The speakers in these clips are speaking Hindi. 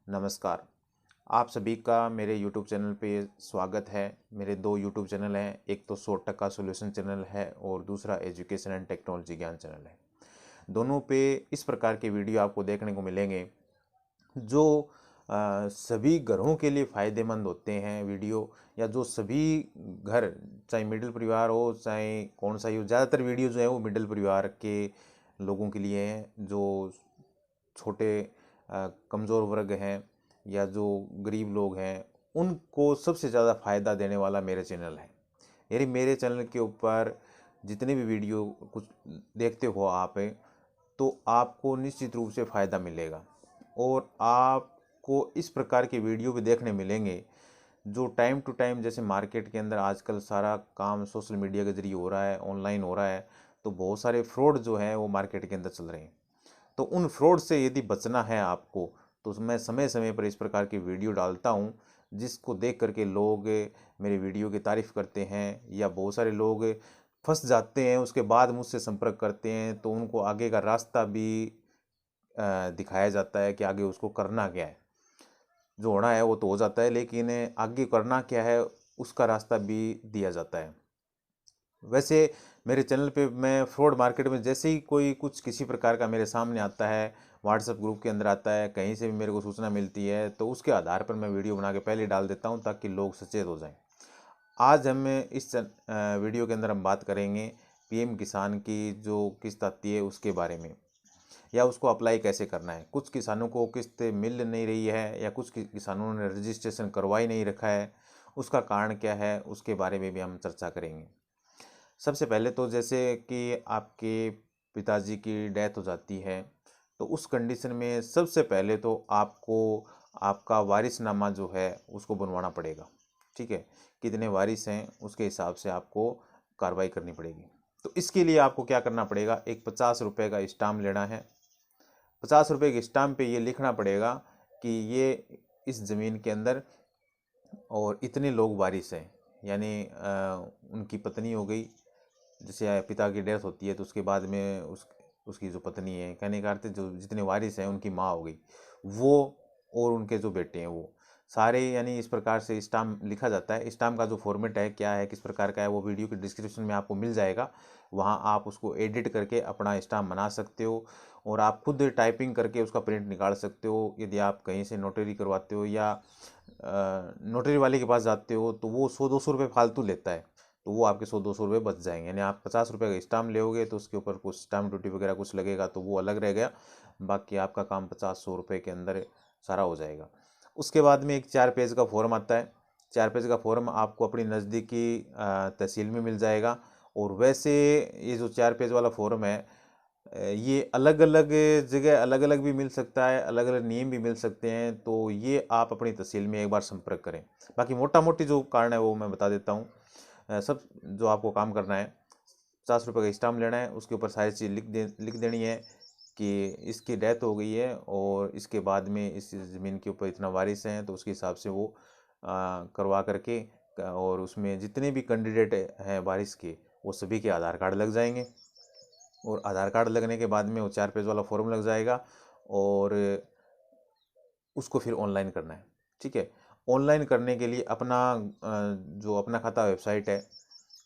नमस्कार। आप सभी का मेरे YouTube चैनल पे स्वागत है। मेरे 2 YouTube चैनल हैं, एक तो 100% सॉल्यूशन चैनल है और दूसरा एजुकेशन एंड टेक्नोलॉजी ज्ञान चैनल है। दोनों पे इस प्रकार के वीडियो आपको देखने को मिलेंगे जो सभी घरों के लिए फ़ायदेमंद होते हैं वीडियो, या जो सभी घर, चाहे मिडिल परिवार हो चाहे कौन सा ही हो, ज़्यादातर वीडियो जो है वो मिडिल परिवार के लोगों के लिए हैं, जो छोटे कमज़ोर वर्ग हैं या जो गरीब लोग हैं, उनको सबसे ज़्यादा फ़ायदा देने वाला मेरा चैनल है। यानी मेरे चैनल के ऊपर जितने भी वीडियो कुछ देखते हो आप, तो आपको निश्चित रूप से फ़ायदा मिलेगा और आपको इस प्रकार के वीडियो भी देखने मिलेंगे जो टाइम टू टाइम, जैसे मार्केट के अंदर आजकल सारा काम सोशल मीडिया के ज़रिए हो रहा है, ऑनलाइन हो रहा है, तो बहुत सारे फ्रॉड जो हैं वो मार्केट के अंदर चल रहे हैं। तो उन फ्रॉड से यदि बचना है आपको, तो मैं समय समय पर इस प्रकार की वीडियो डालता हूँ, जिसको देख करके लोग मेरे वीडियो की तारीफ़ करते हैं, या बहुत सारे लोग फंस जाते हैं, उसके बाद मुझसे संपर्क करते हैं, तो उनको आगे का रास्ता भी दिखाया जाता है कि आगे उसको करना क्या है। जो होना है वो तो हो जाता है, लेकिन आगे करना क्या है उसका रास्ता भी दिया जाता है। वैसे मेरे चैनल पे मैं फ्रॉड मार्केट में जैसे ही कोई कुछ किसी प्रकार का मेरे सामने आता है, व्हाट्सएप ग्रुप के अंदर आता है, कहीं से भी मेरे को सूचना मिलती है, तो उसके आधार पर मैं वीडियो बना के पहले डाल देता हूँ ताकि लोग सचेत हो जाएं। आज हम इस वीडियो के अंदर हम बात करेंगे पीएम किसान की जो किस्त आती है उसके बारे में, या उसको अप्लाई कैसे करना है। कुछ किसानों को किस्त मिल नहीं रही है, या कुछ किसानों ने रजिस्ट्रेशन करवा ही नहीं रखा है, उसका कारण क्या है उसके बारे में भी हम चर्चा करेंगे। सबसे पहले तो जैसे कि आपके पिताजी की डेथ हो जाती है, तो उस कंडीशन में सबसे पहले तो आपको आपका वारिसनामा जो है उसको बनवाना पड़ेगा। ठीक है, कितने वारिस हैं उसके हिसाब से आपको कार्रवाई करनी पड़ेगी। तो इसके लिए आपको क्या करना पड़ेगा, एक 50 रुपये का स्टाम्प लेना है। 50 रुपये के स्टाम्प पे ये लिखना पड़ेगा कि ये इस ज़मीन के अंदर और इतने लोग वारिस हैं, यानी उनकी पत्नी हो गई, जैसे पिता की डेथ होती है तो उसके बाद में उसकी जो पत्नी है, कहने का अर्थ जो जितने वारिस हैं उनकी माँ हो गई वो, और उनके जो बेटे हैं वो सारे, यानी इस प्रकार से स्टाम्प लिखा जाता है। स्टाम्प का जो फॉर्मेट है, क्या है, किस प्रकार का है, वो वीडियो के डिस्क्रिप्शन में आपको मिल जाएगा। वहाँ आप उसको एडिट करके अपना स्टाम्प बना सकते हो, और आप खुद टाइपिंग करके उसका प्रिंट निकाल सकते हो। यदि आप कहीं से नोटरी करवाते हो या नोटरी वाले के पास जाते हो, तो वो 100-200 रुपये फालतू लेता है, तो वो आपके 100-200 रुपये बच जाएंगे। यानी आप 50 रुपये का स्टाम्प लोगे तो उसके ऊपर कुछ स्टाम्प ड्यूटी वगैरह कुछ लगेगा, तो वो अलग रह गया। बाकी आपका काम 50-100 रुपये के अंदर सारा हो जाएगा। उसके बाद में एक 4 पेज का फॉर्म आता है। 4 पेज का फॉर्म आपको अपनी नज़दीकी तहसील में मिल जाएगा। और वैसे ये जो 4 पेज वाला फॉर्म है, ये अलग अलग जगह अलग अलग भी मिल सकता है, अलग अलग नियम भी मिल सकते हैं, तो ये आप अपनी तहसील में एक बार संपर्क करें। बाकी मोटा मोटी जो कारण है वो मैं बता देता हूँ। सब जो आपको काम करना है, 50 रुपये का स्टाम्प लेना है, उसके ऊपर सारी चीज़ लिख देनी है कि इसकी डेथ हो गई है और इसके बाद में इस ज़मीन के ऊपर इतना वारिस हैं, तो उसके हिसाब से वो करवा करके, और उसमें जितने भी कैंडिडेट हैं वारिस के, वो सभी के आधार कार्ड लग जाएंगे। और आधार कार्ड लगने के बाद में वो 4 पेज वाला फॉर्म लग जाएगा, और उसको फिर ऑनलाइन करना है। ठीक है, ऑनलाइन करने के लिए अपना जो अपना खाता वेबसाइट है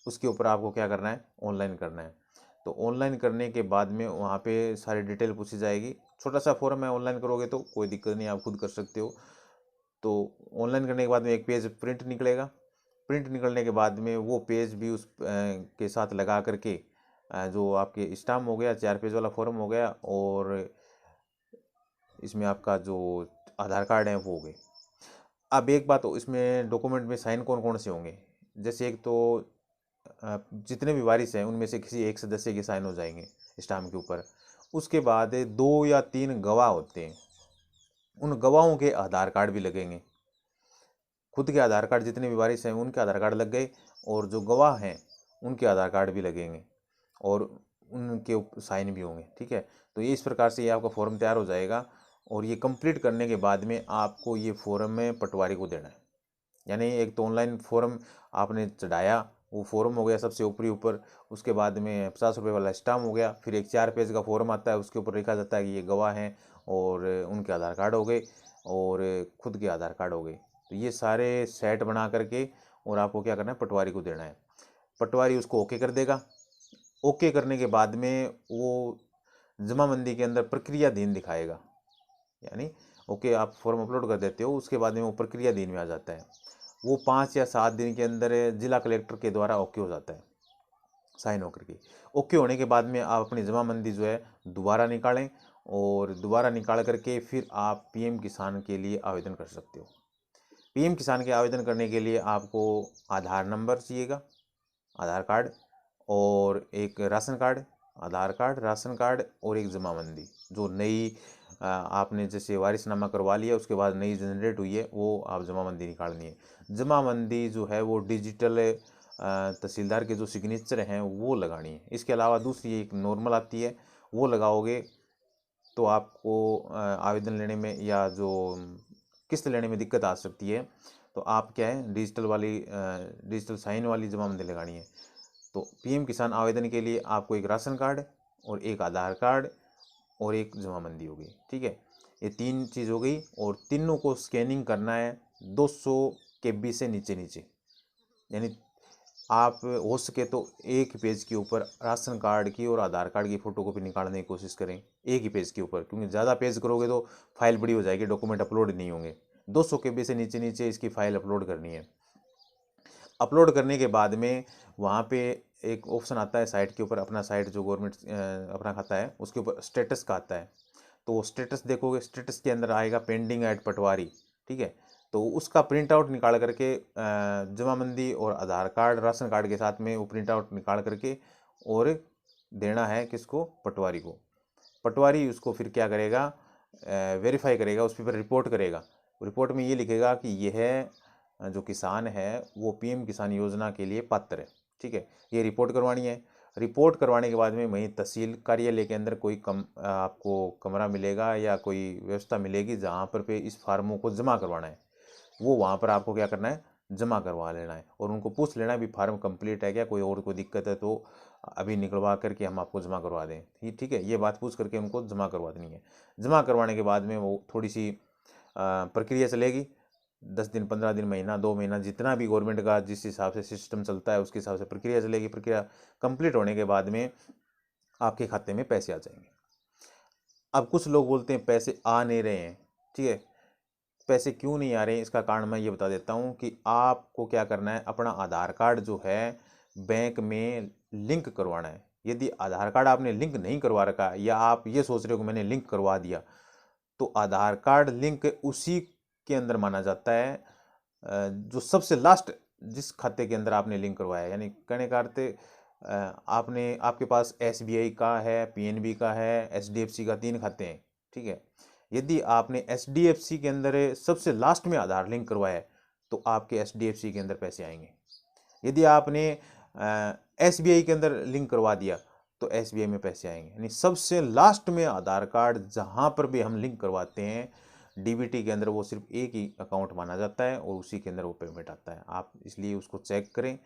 उसके ऊपर आपको क्या करना है, ऑनलाइन करना है। तो ऑनलाइन करने के बाद में वहाँ पे सारी डिटेल पूछी जाएगी। छोटा सा फॉर्म है, ऑनलाइन करोगे तो कोई दिक्कत नहीं, आप खुद कर सकते हो। तो ऑनलाइन करने के बाद में एक पेज प्रिंट निकलेगा। प्रिंट निकलने के बाद में वो पेज भी उस के साथ लगा करके, जो आपके स्टाम्प हो गया, 4 पेज वाला फॉर्म हो गया, और इसमें आपका जो आधार कार्ड है वो हो गए। अब एक बात, इसमें डॉक्यूमेंट में साइन कौन कौन से होंगे, जैसे एक तो जितने भी वारिस हैं उनमें से किसी एक सदस्य के साइन हो जाएंगे स्टाम्प के ऊपर। उसके बाद 2 या 3 गवाह होते हैं, उन गवाहों के आधार कार्ड भी लगेंगे। खुद के आधार कार्ड, जितने भी वारिस हैं उनके आधार कार्ड लग गए, और जो गवाह हैं उनके आधार कार्ड भी लगेंगे, और उनके साइन भी होंगे। ठीक है, तो ये इस प्रकार से ये आपका फॉर्म तैयार हो जाएगा। और ये कंप्लीट करने के बाद में आपको ये फॉर्म में पटवारी को देना है। यानी एक तो ऑनलाइन फॉर्म आपने चढ़ाया, वो फॉर्म हो गया सबसे ऊपरी ऊपर। उसके बाद में 50 रुपये वाला स्टाम्प हो गया। फिर एक 4 पेज का फॉर्म आता है, उसके ऊपर लिखा जाता है कि ये गवाह हैं और उनके आधार कार्ड हो गए। और खुद के आधार कार्ड हो गए। तो ये सारे सेट बना करके और आपको क्या करना है, पटवारी को देना है। पटवारी उसको ओके कर देगा। ओके करने के बाद में वो जमाबंदी के अंदर प्रक्रियाधीन दिखाएगा, यानी ओके आप फॉर्म अपलोड कर देते हो, उसके बाद में वो प्रक्रियाधीन में आ जाता है। वो 5 या 7 दिन के अंदर जिला कलेक्टर के द्वारा ओके हो जाता है, साइन होकर के। ओके होने के बाद में आप अपनी जमाबंदी जो है दोबारा निकालें, और दोबारा निकाल करके फिर आप पीएम किसान के लिए आवेदन कर सकते हो। पीएम किसान के आवेदन करने के लिए आपको आधार नंबर चाहिएगा, आधार कार्ड, और एक राशन कार्ड, आधार कार्ड, राशन कार्ड, और एक जमाबंदी जो नई आपने जैसे वारिसनामा करवा लिया उसके बाद नई जनरेट हुई है, वो आप जमाबंदी निकालनी है। जमाबंदी जो है वो डिजिटल तहसीलदार के जो सिग्नेचर हैं वो लगानी है। इसके अलावा दूसरी एक नॉर्मल आती है, वो लगाओगे तो आपको आवेदन लेने में या जो किस्त लेने में दिक्कत आ सकती है। तो आप क्या है, डिजिटल साइन वाली जमाबंदी लगानी है। तो पीएम किसान आवेदन के लिए आपको एक राशन कार्ड और एक आधार कार्ड और एक जमाबंदी हो गई, ठीक है। ये 3 चीज़ हो गई, और तीनों को स्कैनिंग करना है 200 KB से नीचे नीचे। यानी आप हो सके तो एक ही पेज के ऊपर राशन कार्ड की और आधार कार्ड की फ़ोटोकॉपी निकालने की कोशिश करें, एक ही पेज के ऊपर, क्योंकि ज़्यादा पेज करोगे तो फाइल बड़ी हो जाएगी, डॉक्यूमेंट अपलोड नहीं होंगे। 200 KB से नीचे नीचे इसकी फ़ाइल अपलोड करनी है। अपलोड करने के बाद में वहाँ पे एक ऑप्शन आता है साइट के ऊपर, अपना साइट जो गवर्नमेंट अपना खाता है उसके ऊपर स्टेटस का आता है। तो वो स्टेटस देखोगे, स्टेटस के अंदर आएगा पेंडिंग एट पटवारी, ठीक है। तो उसका प्रिंट आउट निकाल करके जमाबंदी और आधार कार्ड, राशन कार्ड के साथ में वो प्रिंट आउट निकाल करके और देना है किसको, पटवारी को। पटवारी उसको फिर क्या करेगा, वेरीफाई करेगा, उस पर रिपोर्ट करेगा। रिपोर्ट में ये लिखेगा कि यह जो किसान है वो पीएम किसान योजना के लिए पात्र है, ठीक है। ये रिपोर्ट करवानी है। रिपोर्ट करवाने के बाद में वहीं तहसील कार्यालय के अंदर कोई आपको कमरा मिलेगा या कोई व्यवस्था मिलेगी जहाँ पर पे इस फार्मों को जमा करवाना है। वो वहाँ पर आपको क्या करना है, जमा करवा लेना है, और उनको पूछ लेना है भी फार्म कंप्लीट है क्या, कोई और कोई दिक्कत है तो अभी निकलवा करके हम आपको जमा करवा दें, ठीक है। ये बात पूछ करके उनको जमा करवा देनी है। जमा करवाने के बाद में वो थोड़ी सी प्रक्रिया चलेगी, 10 दिन, 15 दिन, महीना, 2 महीना, जितना भी गवर्नमेंट का जिस हिसाब से सिस्टम चलता है उसके हिसाब से प्रक्रिया चलेगी। प्रक्रिया कंप्लीट होने के बाद में आपके खाते में पैसे आ जाएंगे। अब कुछ लोग बोलते हैं पैसे आ नहीं रहे हैं, ठीक है। पैसे क्यों नहीं आ रहे हैं इसका कारण मैं ये बता देता हूँ कि आपको क्या करना है, अपना आधार कार्ड जो है बैंक में लिंक करवाना है। यदि आधार कार्ड आपने लिंक नहीं करवा रखा या आप ये सोच रहे हो कि मैंने लिंक करवा दिया, तो आधार कार्ड लिंक उसी के अंदर माना जाता है जो सबसे लास्ट जिस खाते के अंदर आपने लिंक करवाया है। यानी कहने का अर्थ आपने आपके पास SBI का है, PNB का है, HDFC का, 3 खाते हैं, ठीक है। यदि आपने HDFC के अंदर सबसे लास्ट में आधार लिंक करवाया है तो आपके HDFC के अंदर पैसे आएंगे। यदि आपने SBI के अंदर लिंक करवा दिया तो SBI में पैसे आएंगे। यानी सबसे लास्ट में आधार कार्ड जहाँ पर भी हम लिंक करवाते हैं DBT के अंदर वो सिर्फ एक ही अकाउंट माना जाता है और उसी के अंदर वो पेमेंट आता है। आप इसलिए उसको चेक करें,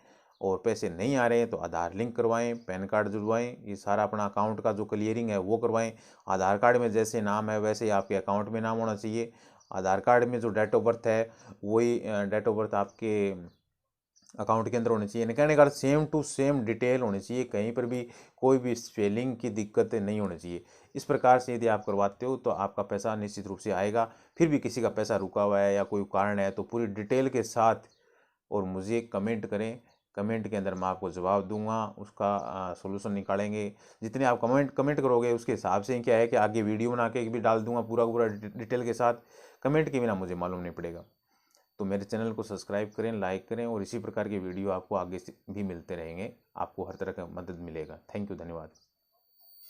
और पैसे नहीं आ रहे हैं तो आधार लिंक करवाएं, पैन कार्ड जुड़वाएं, ये सारा अपना अकाउंट का जो क्लियरिंग है वो करवाएं। आधार कार्ड में जैसे नाम है वैसे ही आपके अकाउंट में नाम होना चाहिए। आधार कार्ड में जो डेट ऑफ बर्थ है वही डेट ऑफ बर्थ आपके अकाउंट के अंदर होनी चाहिए। कहने का सेम टू सेम डिटेल होनी चाहिए, कहीं पर भी कोई भी स्पेलिंग की दिक्कत नहीं होनी चाहिए। इस प्रकार से यदि आप करवाते हो तो आपका पैसा निश्चित रूप से आएगा। फिर भी किसी का पैसा रुका हुआ है या कोई कारण है तो पूरी डिटेल के साथ और मुझे कमेंट करें। कमेंट के अंदर मैं आपको जवाब दूंगा, उसका सोल्यूशन निकालेंगे। जितने आप कमेंट करोगे उसके हिसाब से क्या है कि आगे वीडियो बना के भी डाल दूंगा पूरा डिटेल के साथ। कमेंट के बिना मुझे मालूम नहीं पड़ेगा। तो मेरे चैनल को सब्सक्राइब करें, लाइक करें, और इसी प्रकार के वीडियो आपको आगे से भी मिलते रहेंगे। आपको हर तरह का मदद मिलेगा। थैंक यू, धन्यवाद।